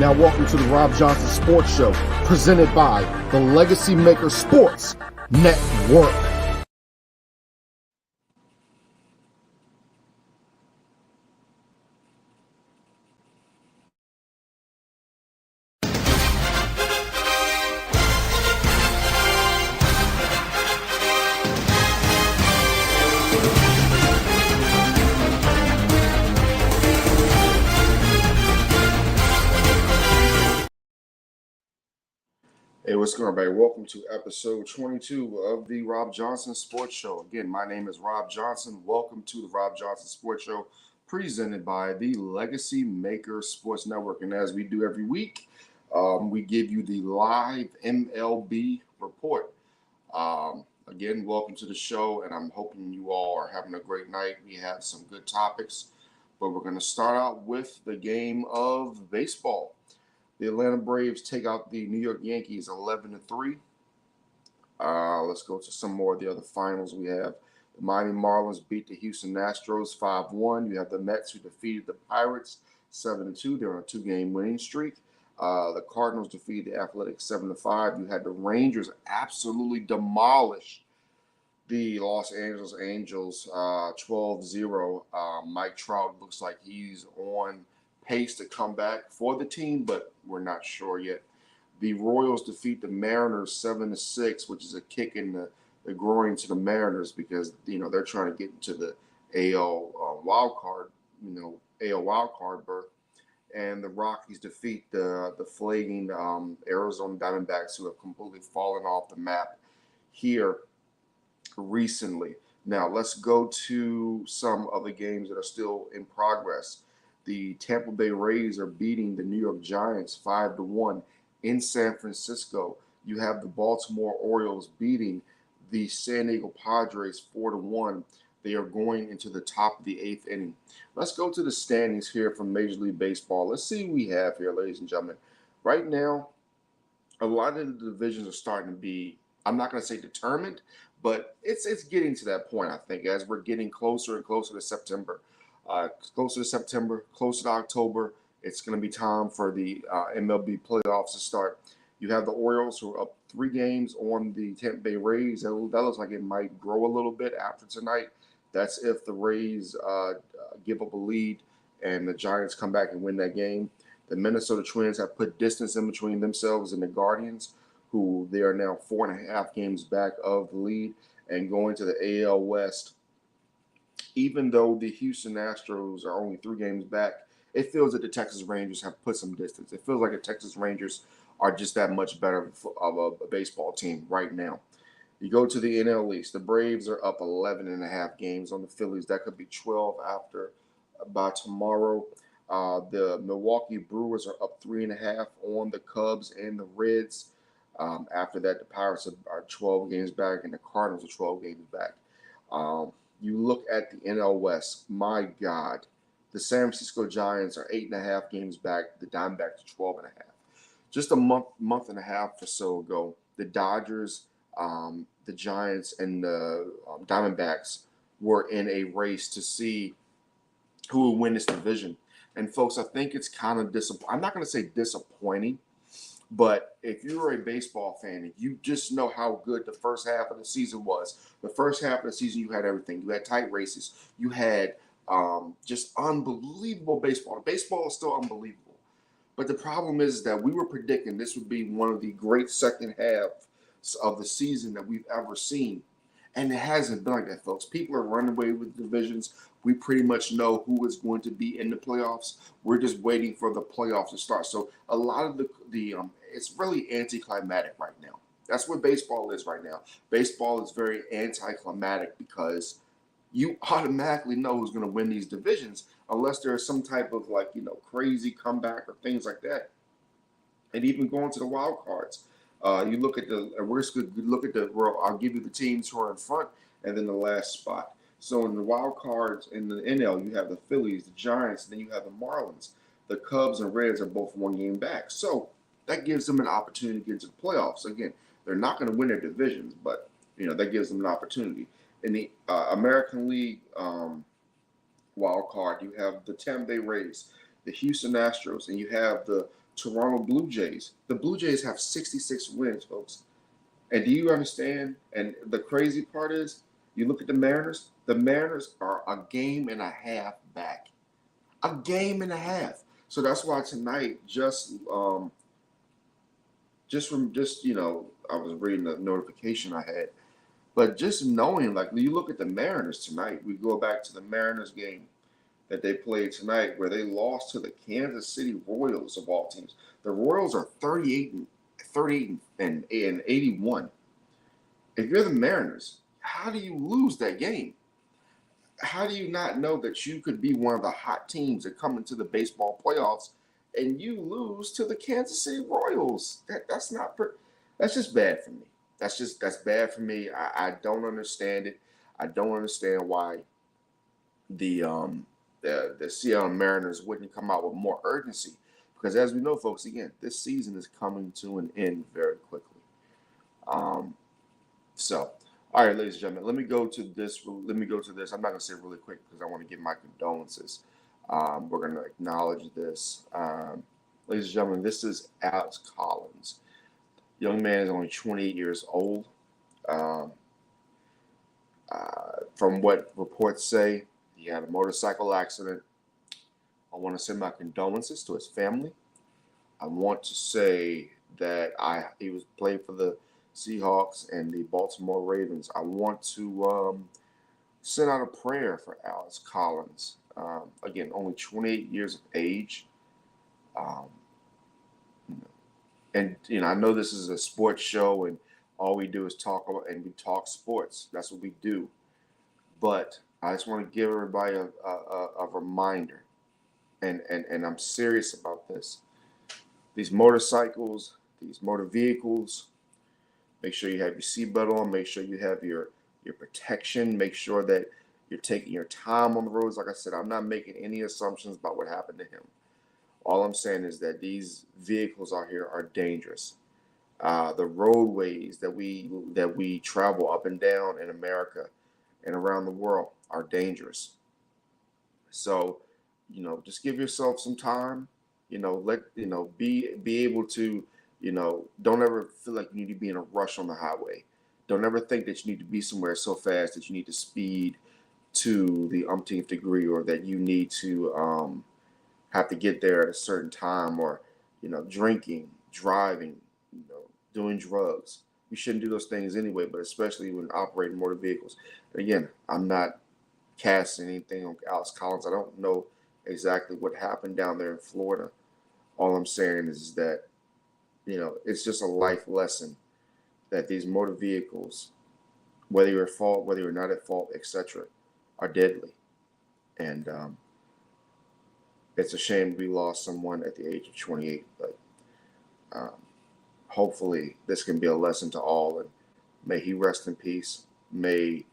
Now welcome to the Robb Johnson Sports Show, presented by the Legacy Maker Sports Network. Hey, what's going on, everybody? Welcome to episode 22 of the Robb Johnson Sports Show. Again, my name is Robb Johnson. Welcome to the Robb Johnson Sports Show, presented by the Legacy Maker Sports Network. And as we do every week, we give you the live MLB report. Again, welcome to the show, and I'm hoping you all are having a great night. We have some good topics, but we're going to start out with the game of baseball. The Atlanta Braves take out the New York Yankees 11-3. Let's go to some more of the other finals we have. The Miami Marlins beat the Houston Astros 5-1. You have the Mets, who defeated the Pirates 7-2. They're on a two-game winning streak. The Cardinals defeated the Athletics 7-5. You had the Rangers absolutely demolish the Los Angeles Angels 12-0. Mike Trout looks like he's on pace to come back for the team, but we're not sure yet. The Royals defeat the Mariners 7-6, which is a kick in the groin to the Mariners because they're trying to get into the AL wild card berth. And the Rockies defeat the flagging Arizona Diamondbacks, who have completely fallen off the map here recently. Now let's go to some of the games that are still in progress. The Tampa Bay Rays are beating the New York Giants 5-1 in San Francisco. You have the Baltimore Orioles beating the San Diego Padres 4-1. They are going into the top of the eighth inning. Let's go to the standings here from Major League Baseball. Let's see what we have here, ladies and gentlemen. Right now, a lot of the divisions are starting to be, I'm not going to say determined, but it's getting to that point, I think, as we're getting closer and closer to September. Closer to October, it's going to be time for the MLB playoffs to start. You have the Orioles, who are up 3 games on the Tampa Bay Rays. That looks like it might grow a little bit after tonight. That's if the Rays give up a lead and the Giants come back and win that game. The Minnesota Twins have put distance in between themselves and the Guardians, who they are now 4.5 games back of the lead and going to the AL West. Even though the Houston Astros are only 3 games back, it feels that the Texas Rangers have put some distance. It feels like the Texas Rangers are just that much better of a baseball team right now. You go to the NL East. The Braves are up 11.5 games on the Phillies. That could be 12 by tomorrow. The Milwaukee Brewers are up 3.5 on the Cubs and the Reds. After that, the Pirates are 12 games back, and the Cardinals are 12 games back. You look at the NL West, my God, the San Francisco Giants are 8.5 games back. The Diamondbacks are 12.5. Just a month and a half or so ago, the Dodgers, the Giants, and the Diamondbacks were in a race to see who would win this division. And folks, I think it's kind of I'm not going to say disappointing, but if you're a baseball fan, you just know how good the first half of the season was. The first half of the season, you had everything. You had tight races. You had just unbelievable baseball. Baseball is still unbelievable. But the problem is that we were predicting this would be one of the great second halves of the season that we've ever seen. And it hasn't been like that, folks. People are running away with divisions. We pretty much know who is going to be in the playoffs. We're just waiting for the playoffs to start. So a lot of the it's really anticlimactic right now. That's what baseball is right now. Baseball is very anticlimactic because you automatically know who's going to win these divisions unless there's some type of crazy comeback or things like that. And even going to the wild cards. You look at I'll give you the teams who are in front and then the last spot. So in the wild cards in the NL, you have the Phillies, the Giants, and then you have the Marlins. The Cubs and Reds are both 1 game back. So that gives them an opportunity to get into the playoffs. Again, they're not going to win their divisions, but that gives them an opportunity. In the American League wild card, you have the Tampa Bay Rays, the Houston Astros, and you have the Toronto Blue Jays. The Blue Jays have 66 wins, folks. And do you understand? And the crazy part is, you look at the Mariners. The Mariners are a game and a half back. A game and a half. So that's why tonight, I was reading the notification I had, but just knowing, like, you look at the Mariners tonight. We go back to the Mariners game that they played tonight, where they lost to the Kansas City Royals of all teams. The Royals are 38 and 81. If you're the Mariners, how do you lose that game? How do you not know that you could be one of the hot teams that come into the baseball playoffs and you lose to the Kansas City Royals? That's just bad for me. That's bad for me. I don't understand it. I don't understand why the Seattle Mariners wouldn't come out with more urgency, because as we know, folks, again, this season is coming to an end very quickly. So, all right, ladies and gentlemen, let me go to this. I'm not going to say it really quick because I want to give my condolences. We're going to acknowledge this. Ladies and gentlemen, this is Alex Collins. Young man is only 28 years old. From what reports say, he had a motorcycle accident. I want to send my condolences to his family. I want to say that he was playing for the Seahawks and the Baltimore Ravens. I want to send out a prayer for Alex Collins. Again, only 28 years of age. And I know this is a sports show, and all we do is talk about, and we talk sports. That's what we do. But I just want to give everybody a reminder, and I'm serious about this. These motorcycles, these motor vehicles, make sure you have your seatbelt on. Make sure you have your protection. Make sure that you're taking your time on the roads. Like I said, I'm not making any assumptions about what happened to him. All I'm saying is that these vehicles out here are dangerous. The roadways that we travel up and down in America and around the world are dangerous. So, just give yourself some time. Be able to, don't ever feel like you need to be in a rush on the highway. Don't ever think that you need to be somewhere so fast that you need to speed to the umpteenth degree, or that you need to have to get there at a certain time, or drinking, driving, doing drugs. You shouldn't do those things anyway, but especially when operating motor vehicles. And again, I'm not casting anything on Alex Collins. I don't know exactly what happened down there in Florida. All I'm saying is that it's just a life lesson that these motor vehicles, whether you're at fault, whether you're not at fault, etc., are deadly. And it's a shame we lost someone at the age of 28, but hopefully this can be a lesson to all, and may he rest in peace. May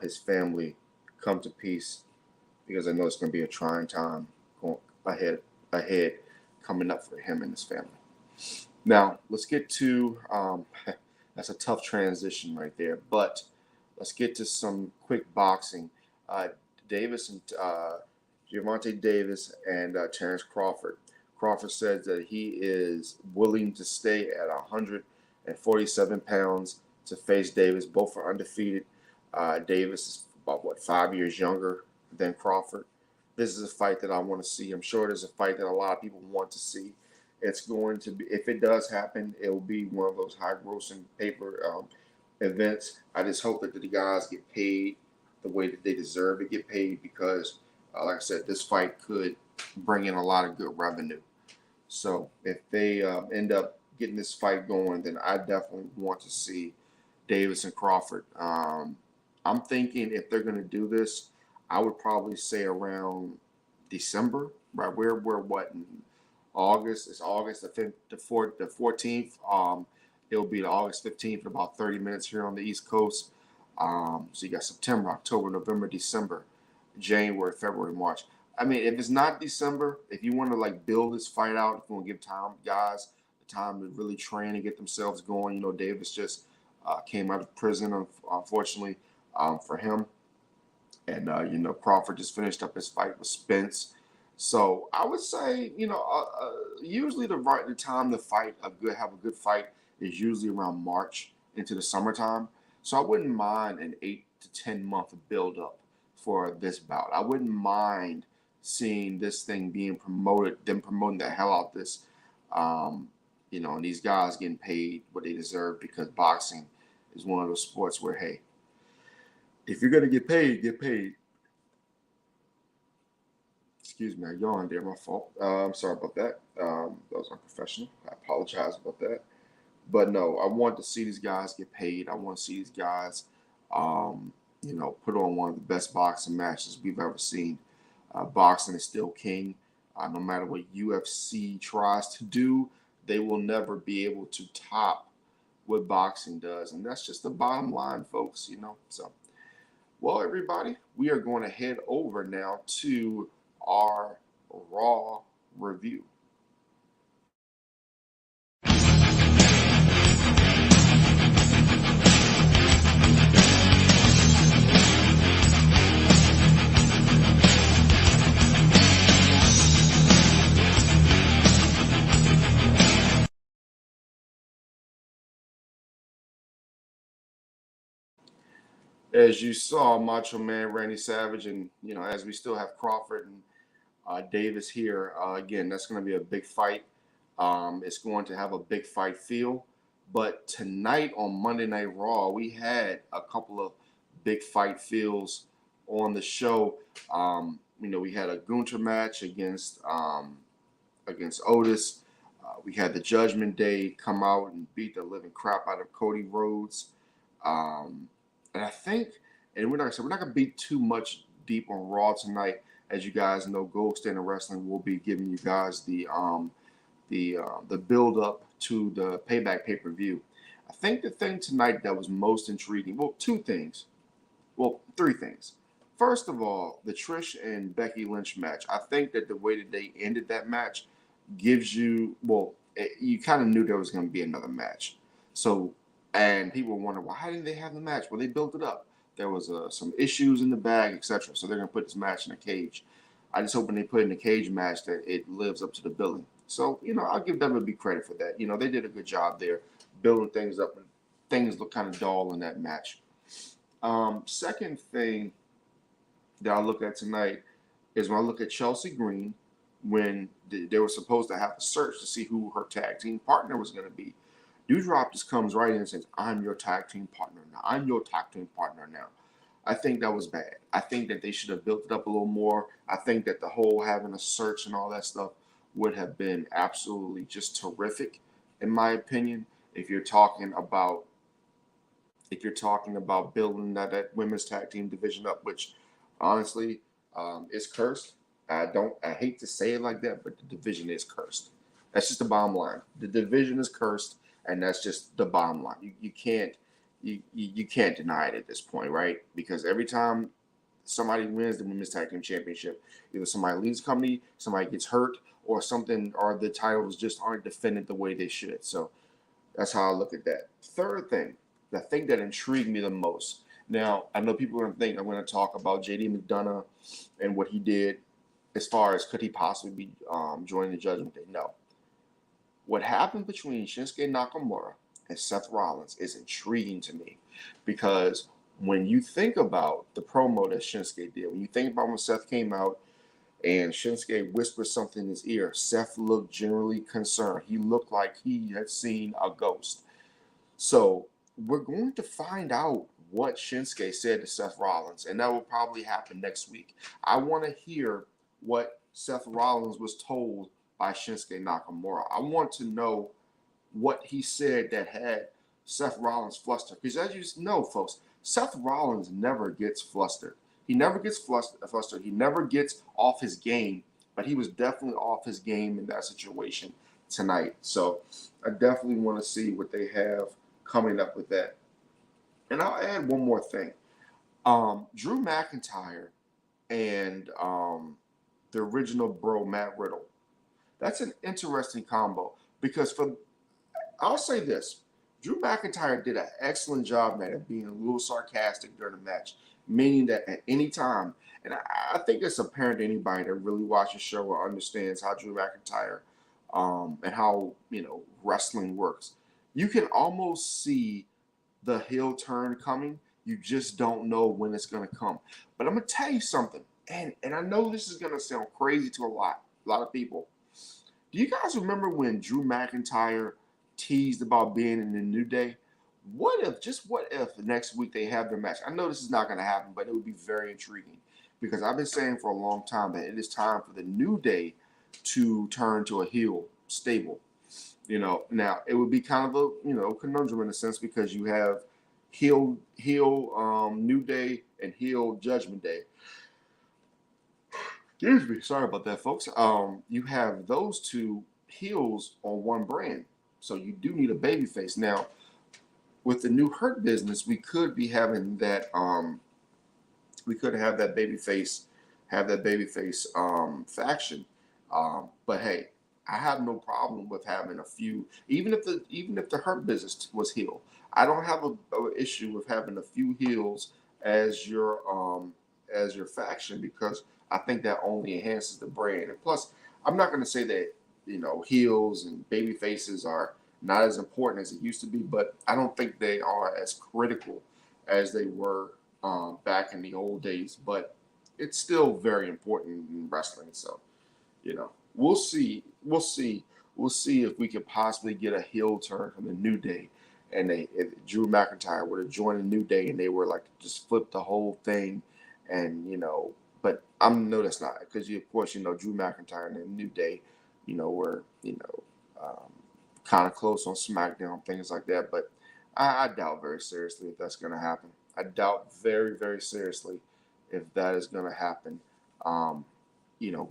his family come to peace, because I know it's going to be a trying time going ahead coming up for him and his family. Now, let's get to that's a tough transition right there, but let's get to some quick boxing. Gervonta Davis and Terrence Crawford. Crawford said that he is willing to stay at 147 pounds to face Davis. Both are undefeated. Davis is about 5 years younger than Crawford. This is a fight that I want to see. I'm sure it is a fight that a lot of people want to see. It's going to be, if it does happen, it will be one of those high-grossing paper events. I just hope that the guys get paid the way that they deserve to get paid, because, like I said, this fight could bring in a lot of good revenue. So if they end up getting this fight going, then I definitely want to see Davis and Crawford. I'm thinking if they're going to do this, I would probably say around December, right? We're what, in August? It's August the 14th. It'll be the August 15th in about 30 minutes here on the East Coast. So you got September, October, November, December, January, February, March. I mean, if it's not December, if you want to build this fight out, if you want to give guys the time to really train and get themselves going. Davis just came out of prison, unfortunately, for him. And, Crawford just finished up his fight with Spence. So I would say, usually the time to fight have a good fight is usually around March into the summertime. So I wouldn't mind an 8 to 10 month build up for this bout. I wouldn't mind seeing this thing being promoted, them promoting the hell out this, um, and these guys getting paid what they deserve because boxing is one of those sports where, hey, if you're gonna get paid, get paid. Excuse me, I yawned there. My fault. I'm sorry about that. That was unprofessional. I apologize about that. But no, I want to see these guys get paid. I want to see these guys, put on one of the best boxing matches we've ever seen. Boxing is still king. No matter what UFC tries to do, they will never be able to top what boxing does, and that's just the bottom line, folks. So, well, everybody, we are going to head over now to our Raw review. As you saw, Macho Man Randy Savage, and as we still have Crawford and Davis here, again, that's going to be a big fight. It's going to have a big fight feel. But tonight on Monday Night Raw, we had a couple of big fight feels on the show. We had a Gunter match against Otis. We had the Judgment Day come out and beat the living crap out of Cody Rhodes. And I think, and we're not gonna be too much deep on Raw tonight. As you guys know, Gold Standard Wrestling will be giving you guys the build up to the Payback pay per view. I think the thing tonight that was most intriguing, well, three things. First of all, the Trish and Becky Lynch match. I think that the way that they ended that match gives you, you kind of knew there was going to be another match. So, and people wonder, well, why didn't they have the match? Well, they built it up. There was some issues in the bag, etc. So they're going to put this match in a cage. I just hope when they put in the cage match that it lives up to the billing. So, I'll give them a big credit for that. They did a good job there building things up, and things look kind of dull in that match. Second thing that I look at tonight is when I look at Chelsea Green, when they were supposed to have a search to see who her tag team partner was going to be. Doudrop just comes right in and says, I'm your tag team partner now. I'm your tag team partner now. I think that was bad. I think that they should have built it up a little more. I think that the whole having a search and all that stuff would have been absolutely just terrific, in my opinion. If you're talking about building that women's tag team division up, which honestly is cursed. I hate to say it like that, but the division is cursed. That's just the bottom line. The division is cursed, and that's just the bottom line. You can't deny it at this point, right? Because every time somebody wins the women's tag team championship, either somebody leaves the company, somebody gets hurt, or something, or the titles just aren't defended the way they should. So that's how I look at that. Third thing, the thing that intrigued me the most. Now, I know people are going to think I'm going to talk about JD McDonough and what he did as far as could he possibly be joining the Judgment Day. No. What happened between Shinsuke Nakamura and Seth Rollins is intriguing to me because when you think about the promo that Shinsuke did, when you think about when Seth came out and Shinsuke whispered something in his ear, Seth looked generally concerned. He looked like he had seen a ghost. So we're going to find out what Shinsuke said to Seth Rollins, and that will probably happen next week. I want to hear what Seth Rollins was told by Shinsuke Nakamura. I want to know what he said that had Seth Rollins flustered. Because as you know, folks, Seth Rollins never gets flustered. He never gets flustered. He never gets off his game, but he was definitely off his game in that situation tonight. So I definitely want to see what they have coming up with that. And I'll add one more thing. Drew McIntyre and the original bro, Matt Riddle. That's an interesting combo because I'll say this. Drew McIntyre did an excellent job at being a little sarcastic during the match, meaning that at any time, and I think it's apparent to anybody that really watches the show or understands how Drew McIntyre and how wrestling works. You can almost see the heel turn coming. You just don't know when it's going to come. But I'm going to tell you something, and I know this is going to sound crazy to a lot of people. Do you guys remember when Drew McIntyre teased about being in the New Day? What if next week they have their match? I know this is not going to happen, but it would be very intriguing because I've been saying for a long time that it is time for the New Day to turn to a heel stable. Now it would be kind of a conundrum in a sense because you have heel New Day and heel Judgment Day. Excuse me, sorry about that, folks. You have those two heels on one brand, so you do need a baby face. Now, with the new Hurt business, we could be having that. We could have that baby face faction. But hey, I have no problem with having a few, even if the Hurt business was heel. I don't have a issue with having a few heels as your faction because I think that only enhances the brand. And plus, I'm not going to say that heels and baby faces are not as important as it used to be, but I don't think they are as critical as they were back in the old days. But it's still very important in wrestling. So we'll see. We'll see. We'll see if we could possibly get a heel turn from the New Day, and if Drew McIntyre were to join the New Day, and they were like just flip the whole thing, and But I'm no, that's not because of course Drew McIntyre and the New Day, were um, kind of close on SmackDown, things like that. But I doubt very seriously if that's going to happen. I doubt very, very seriously if that is going to happen. Um,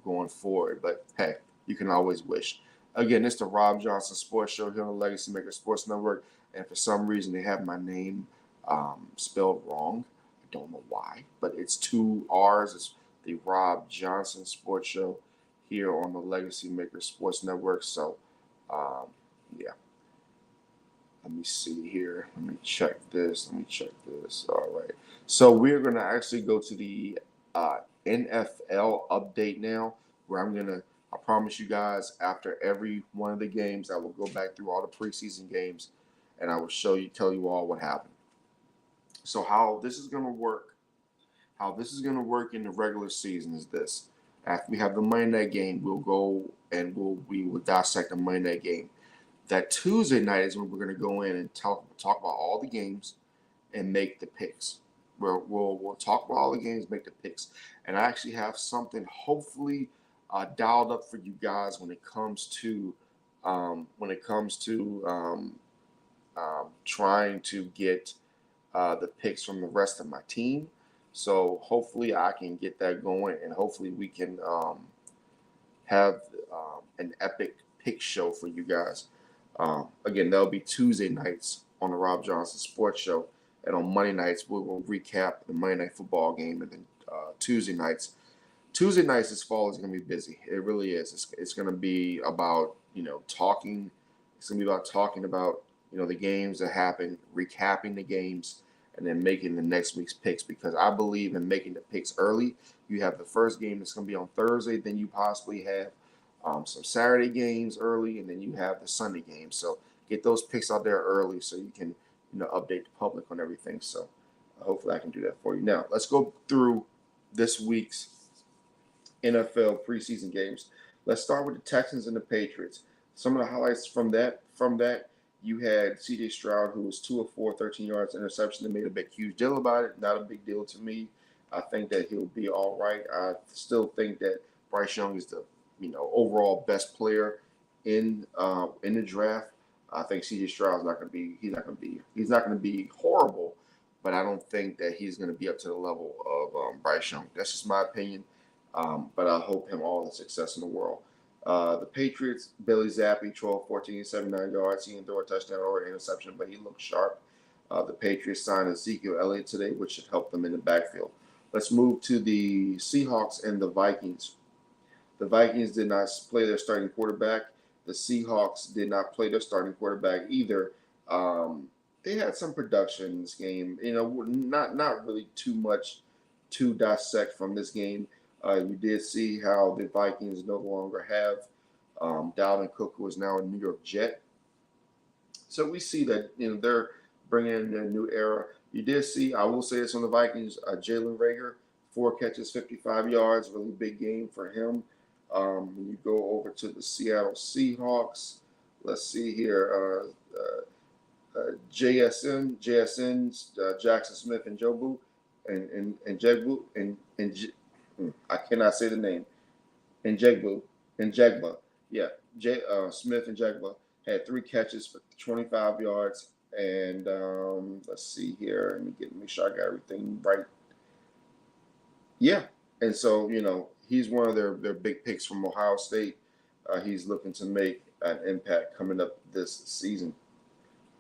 going forward. But hey, you can always wish. Again, it's the Rob Johnson Sports Show here on the Legacy Maker Sports Network. And for some reason, they have my name spelled wrong. I don't know why, but it's two R's. It's the Rob Johnson Sports Show here on the Legacy Maker Sports Network. So, um, yeah. Let me see here. Let me check this. Let me check this. All right. So we're going to actually go to the NFL update now, where I promise you guys, after every one of the games, I will go back through all the preseason games and I will tell you all what happened. So how this is going to work in the regular season is this. After we have the Monday night game, we'll go and we will dissect the Monday night game. That Tuesday night is when we're going to go in and talk about all the games and make the picks. We'll talk about all the games, make the picks, and I actually have something hopefully dialed up for you guys when it comes to trying to get the picks from the rest of my team. So hopefully I can get that going, and hopefully we can have an epic pick show for you guys. Again, that'll be Tuesday nights on the Rob Johnson Sports Show, and on Monday nights we will recap the Monday Night Football game, and then Tuesday nights. Tuesday nights this fall is going to be busy. It really is. It's going to be about talking. It's going to be about talking about the games that happen, recapping the games, and then making the next week's picks because I believe in making the picks early. You have the first game that's going to be on Thursday, then you possibly have some Saturday games early, and then you have the Sunday games. So get those picks out there early so you can update the public on everything. So hopefully I can do that for you. Now let's go through this week's NFL preseason games. Let's start with the Texans and the Patriots. Some of the highlights from that you had C.J. Stroud, who was 2 of 4, 13 yards, interception. They made a big, huge deal about it. Not a big deal to me. I think that he'll be all right. I still think that Bryce Young is the overall best player in the draft. I think C.J. Stroud is not going to be. He's not going to be horrible, but I don't think that he's going to be up to the level of Bryce Young. That's just my opinion. But I hope him all the success in the world. The Patriots, Billy Zappi, 12, 14, 79 yards. He didn't throw a touchdown or an interception, but he looked sharp. The Patriots signed Ezekiel Elliott today, which should help them in the backfield. Let's move to the Seahawks and the Vikings. The Vikings did not play their starting quarterback. The Seahawks did not play their starting quarterback either. They had some production in this game. Not really too much to dissect from this game. You did see how the Vikings no longer have Dalvin Cook, who is now a New York Jet. So we see that they're bringing in a new era. You did see, I will say this on the Vikings, Jalen Rager, 4 catches, 55 yards, really big game for him. When you go over to the Seattle Seahawks, let's see here, Jackson Smith and Jobu and Jegbu I cannot say the name, and Jegba, yeah, Smith and Jegba had 3 catches for 25 yards. And let's see here. Let me make sure I got everything right. Yeah, and so he's one of their big picks from Ohio State. He's looking to make an impact coming up this season.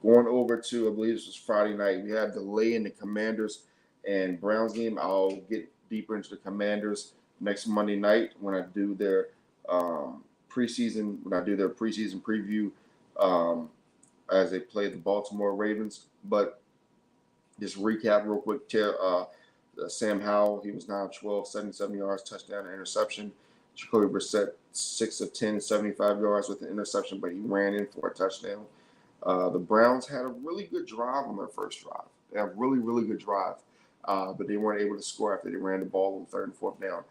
Going over to, I believe this was Friday night, we had delay in the Commanders and Browns game. I'll get deeper into the Commanders next Monday night when I do their preseason preview as they play the Baltimore Ravens. But just recap real quick. Sam Howell, he was 9 of 12, 77 yards, touchdown, and interception. Jacoby Brissett, 6 of 10, 75 yards with an interception, but he ran in for a touchdown. The Browns had a really good drive on their first drive. They had a really, really good drive, but they weren't able to score after they ran the ball on 3rd and 4th down.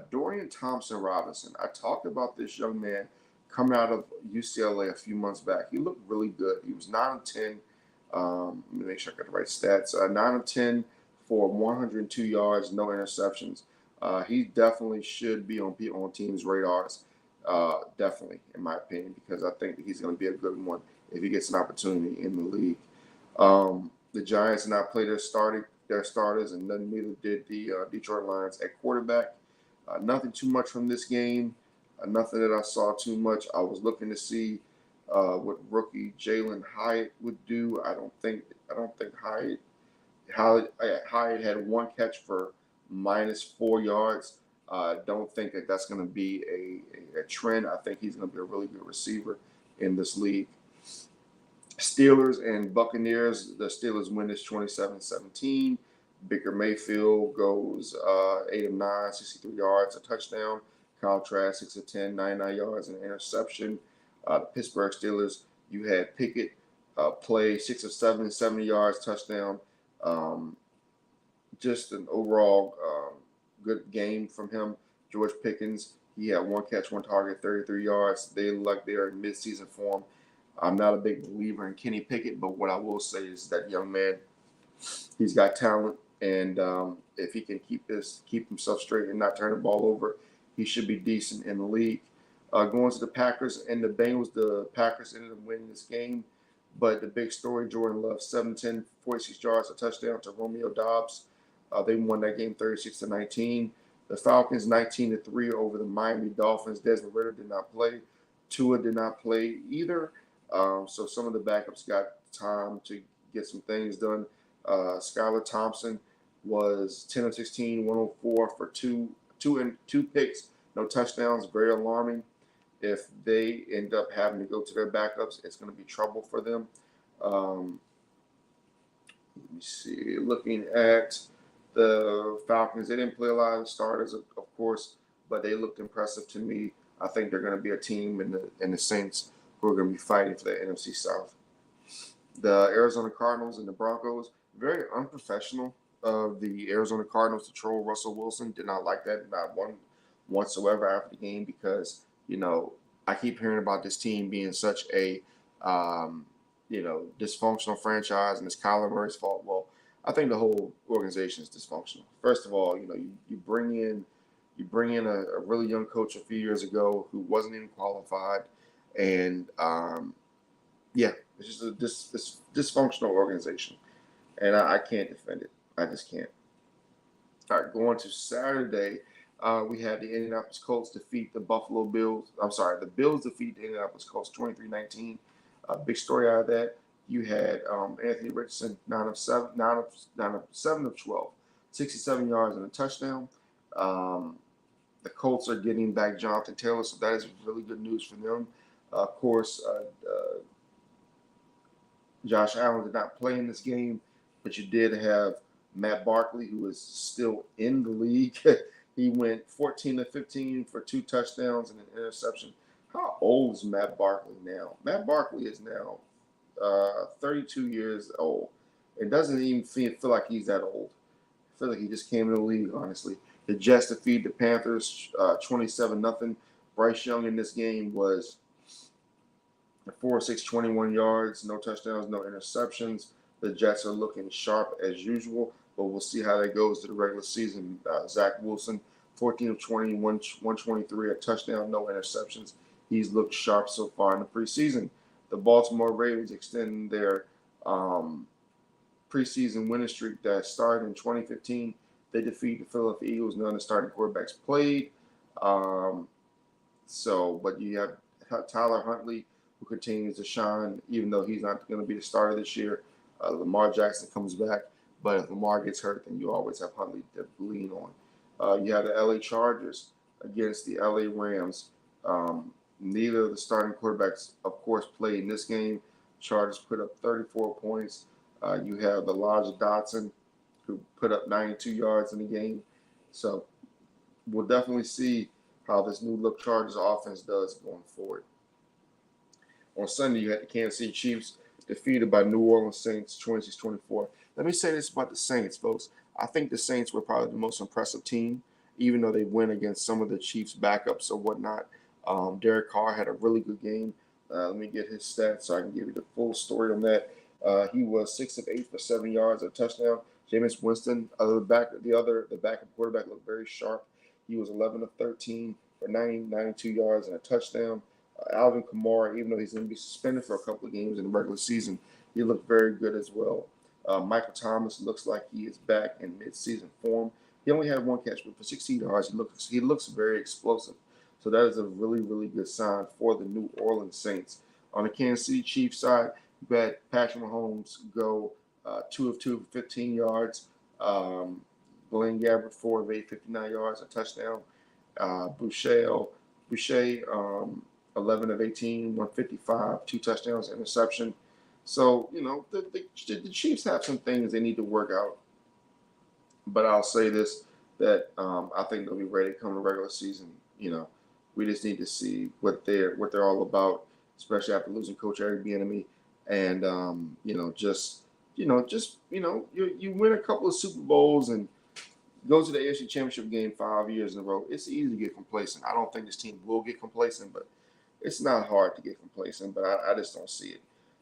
Dorian Thompson-Robinson, I talked about this young man coming out of UCLA a few months back. He looked really good. He was 9 of 10. Let me make sure I got the right stats. 9 of 10 for 102 yards, no interceptions. He definitely should be on teams' radars, definitely, in my opinion, because I think that he's going to be a good one if he gets an opportunity in the league. The Giants did not play their starters, and neither did the Detroit Lions at quarterback. Nothing too much from this game. Nothing that I saw too much. I was looking to see what rookie Jalen Hyatt would do. I don't think Hyatt had 1 catch for -4 yards. Don't think that that's going to be a trend. I think he's going to be a really good receiver in this league. Steelers and Buccaneers. The Steelers win this 27-17. Baker Mayfield goes 8 of 9, 63 yards, a touchdown. Kyle Trask, 6 of 10, 99 yards, and an interception. The Pittsburgh Steelers, you had Pickett play 6 of 7, 70 yards, touchdown. Just an overall good game from him. George Pickens, he had 1 catch, 1 target, 33 yards. They look like they are in midseason form. I'm not a big believer in Kenny Pickett, but what I will say is that young man, he's got talent, and if he can keep himself straight and not turn the ball over, he should be decent in the league. Going to the Packers and the Bengals, the Packers ended up winning this game, but the big story, Jordan Love, 7-10, 46 yards, a touchdown to Romeo Doubs. They won that game 36-19. The Falcons 19-3 over the Miami Dolphins. Desmond Ridder did not play. Tua did not play either. So some of the backups got time to get some things done. Skylar Thompson was 10 of 16, 104 for two picks, no touchdowns. Very alarming. If they end up having to go to their backups, it's going to be trouble for them. Let me see. Looking at the Falcons, they didn't play a lot of starters, of course, but they looked impressive to me. I think they're going to be a team in the Saints who are going to be fighting for the NFC South. The Arizona Cardinals and the Broncos, very unprofessional of the Arizona Cardinals to troll Russell Wilson. Did not like that, not one whatsoever after the game, because I keep hearing about this team being such a dysfunctional franchise, and it's Kyler Murray's fault. Well, I think the whole organization is dysfunctional. First of all, you bring in a really young coach a few years ago who wasn't even qualified, and it's just this dysfunctional organization, and I can't defend it. I just can't. All right, going to Saturday, we had the Indianapolis Colts defeat the Buffalo Bills. I'm sorry, the Bills defeat the Indianapolis Colts 23-19. Big story out of that. You had Anthony Richardson, 9 of 7 of 12, 67 yards and a touchdown. The Colts are getting back Jonathan Taylor, so that is really good news for them. Of course, Josh Allen did not play in this game, but you did have Matt Barkley, who is still in the league. He went 14 to 15 for 2 touchdowns and an interception. How old is Matt Barkley now? Matt Barkley is now 32 years old. It doesn't even feel like he's that old. I feel like he just came in the league, honestly. The Jets defeat the Panthers 27-0. Bryce Young in this game was 4-6, 21 yards, no touchdowns, no interceptions. The Jets are looking sharp as usual, but we'll see how that goes to the regular season. Zach Wilson, 14 of 20, 123, a touchdown, no interceptions. He's looked sharp so far in the preseason. The Baltimore Ravens extend their preseason winning streak that started in 2015. They defeat the Philadelphia Eagles. None of the starting quarterbacks played. But you have Tyler Huntley, who continues to shine, even though he's not going to be the starter this year. Lamar Jackson comes back, but if Lamar gets hurt, then you always have Huntley to lean on. You have the LA Chargers against the LA Rams. Neither of the starting quarterbacks, of course, played in this game. Chargers put up 34 points. You have Elijah Dotson, who put up 92 yards in the game. So we'll definitely see how this new look Chargers offense does going forward. On Sunday, you had the Kansas City Chiefs defeated by New Orleans Saints 26-24. Let me say this about the Saints, folks. I think the Saints were probably the most impressive team, even though they went against some of the Chiefs' backups or whatnot. Derek Carr had a really good game. Let me get his stats so I can give you the full story on that. He was 6 of 8 for 7 yards, a touchdown. Jameis Winston, the backup quarterback, looked very sharp. He was 11 of 13 for 92 yards and a touchdown. Alvin Kamara, even though he's going to be suspended for a couple of games in the regular season, he looked very good as well. Michael Thomas looks like he is back in midseason form. He only had one catch, but for 16 yards, he looks very explosive. So that is a really, really good sign for the New Orleans Saints. On the Kansas City Chiefs side, you had Patrick Mahomes go 2 of 2 for 15 yards. Blaine Gabbert, 4 of 8, 59 yards, a touchdown. Boucher, 11 of 18, 155, 2 touchdowns, interception. So, the Chiefs have some things they need to work out. But I'll say this, that I think they'll be ready to come to regular season. We just need to see what they're all about, especially after losing Coach Eric Bieniemy. And, you win a couple of Super Bowls and go to the AFC Championship game 5 years in a row. It's easy to get complacent. I don't think this team will get complacent, but it's not hard to get complacent, but I just don't see it.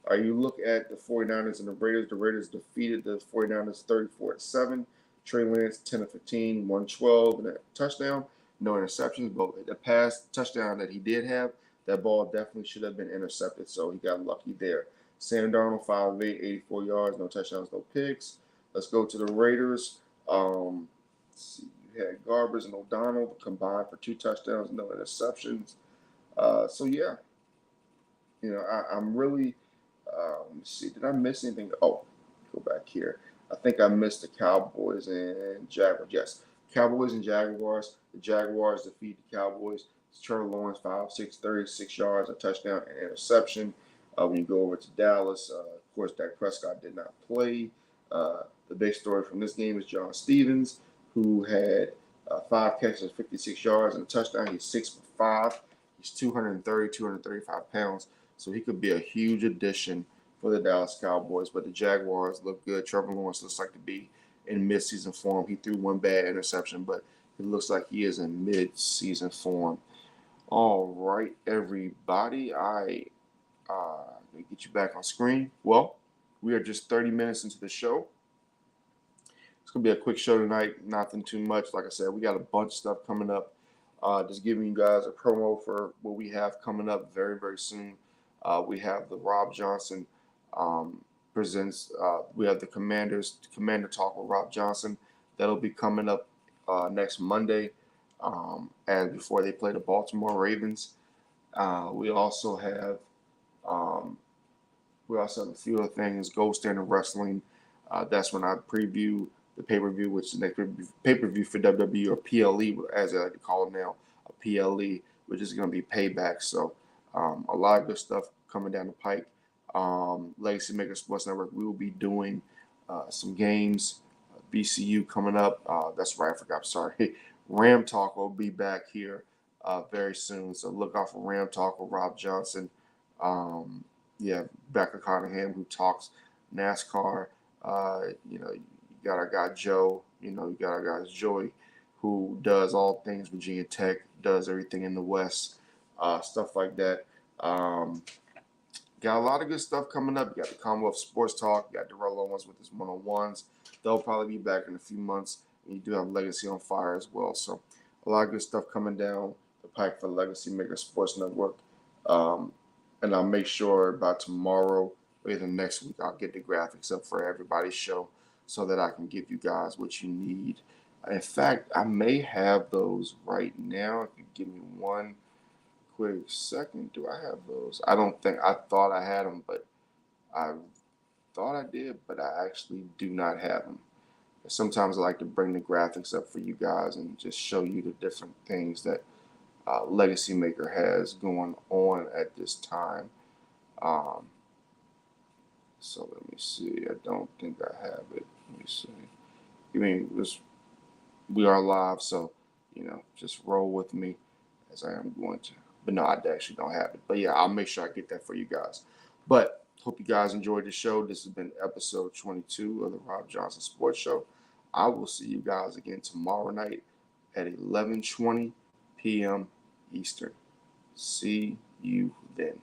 You look at the 49ers and the Raiders. The Raiders defeated the 49ers 34-7. Trey Lance, 10 of 15, 112, and a touchdown. No interceptions, but the pass touchdown that he did have, that ball definitely should have been intercepted, so he got lucky there. Sam Darnold, 5 of 8, 84 yards, no touchdowns, no picks. Let's go to the Raiders. Let's see, you had Garbers and O'Donnell combined for 2 touchdowns, no interceptions. I'm really, let me see, did I miss anything? Oh, go back here. I think I missed the Cowboys and Jaguars. Yes, Cowboys and Jaguars. The Jaguars defeat the Cowboys. It's Trevor Lawrence, 5-6, 36 yards, a touchdown, and interception. When you go over to Dallas, of course, Dak Prescott did not play. The big story from this game is John Stevens, who had 5 catches, 56 yards, and a touchdown. He's 6 for 5. He's 235 pounds, so he could be a huge addition for the Dallas Cowboys. But the Jaguars look good. Trevor Lawrence looks like to be in midseason form. He threw one bad interception, but it looks like he is in midseason form. All right, everybody. Let me get you back on screen. Well, we are just 30 minutes into the show. It's going to be a quick show tonight. Nothing too much. Like I said, we got a bunch of stuff coming up. Just giving you guys a promo for what we have coming up very, very soon. We have the Robb Johnson presents. We have the Commander Talk with Robb Johnson. That'll be coming up next Monday, and before they play the Baltimore Ravens. We also have a few other things. Gold Standard Wrestling. That's when I preview the pay-per-view, which is the next pay-per-view for WWE, or PLE, as I like to call it now, a PLE, which is going to be Payback. So a lot of good stuff coming down the pike. Legacy Maker Sports Network, we will be doing some games. BCU coming up. That's right, I forgot. Sorry. Ram Talk will be back here very soon. So look out for Ram Talk with Robb Johnson. Um, yeah, Becca Cunningham, who talks NASCAR. You got our guy Joe. You got our guy Joey, who does all things Virginia Tech, does everything in the West, stuff like that. Um, Got a lot of good stuff coming up. You got the Commonwealth Sports Talk. You got Darrell Owens with his one-on-ones. They'll probably be back in a few months. And you do have Legacy on Fire as well. So a lot of good stuff coming down the pike for Legacy Maker Sports Network. Um, and I'll make sure by tomorrow or either next week I'll get the graphics up for everybody's show so that I can give you guys what you need. In fact, I may have those right now. If you give me one quick second. Do I have those? I don't think I thought I had them, but I thought I did, but I actually do not have them. Sometimes I like to bring the graphics up for you guys and just show you the different things that Legacy Maker has going on at this time. Um, so let me see. I don't think I have it. Let me see. I mean, we are live, so just roll with me as I am going to. But no, I actually don't have it. But yeah, I'll make sure I get that for you guys. But hope you guys enjoyed the show. This has been episode 22 of the Robb Johnson Sports Show. I will see you guys again tomorrow night at 11:20 p.m. Eastern. See you then.